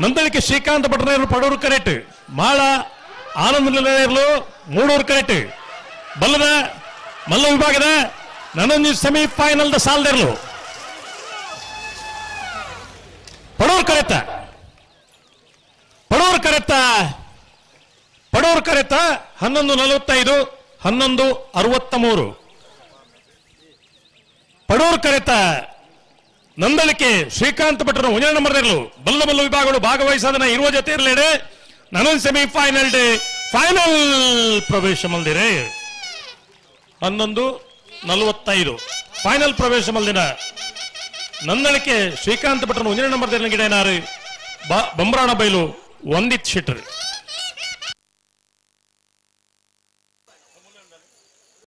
ನಂದಳಿಕೆ ಶ್ರೀಕಾಂತ್ ಭಟ್ರು Padur correct, ಮಾಳ Anand ನಿಲಯರ್ಲು Moodur correct, ಬಲ್ಲದ ಮಲ್ಲ ವಿಭಾಗದ ನನೊಂದು semifinal ಸಾಲದಿರ್ಲು Padur ಕರೆತ 11:45 11:63 Padur ಕರೆತ Nandalike Srikanth ಭಟ್ರು 1 ನಂಬರ್ದಿರ್ಲು ಬಲ್ಲ ವಿಭಾಗಗಳು ಭಾಗವಹಿಸೋದನ್ನ ಇರುವ ಜೊತೆ ಇರಲೇಡೆ ನನೊಂದು ಸೆಮಿಫೈನಲ್ ಫೈನಲ್ ಪ್ರವೇಶ ಮಲ್ದಿರೆ 11:45 ಫೈನಲ್ ಪ್ರವೇಶ ಮಲ್ದಿನ ನಂದಳಿಕೆ ಶ್ರೀಕಾಂತ್ ಭಟ್ರು 1 ನಂಬರ್ದಿರ್ಲ ಗಿಡ ಏನಾರು ಬಂಬ್ರಾಣ ಬೈಲು ಒಂದಿತ್ ಶಿಟ್ರಿ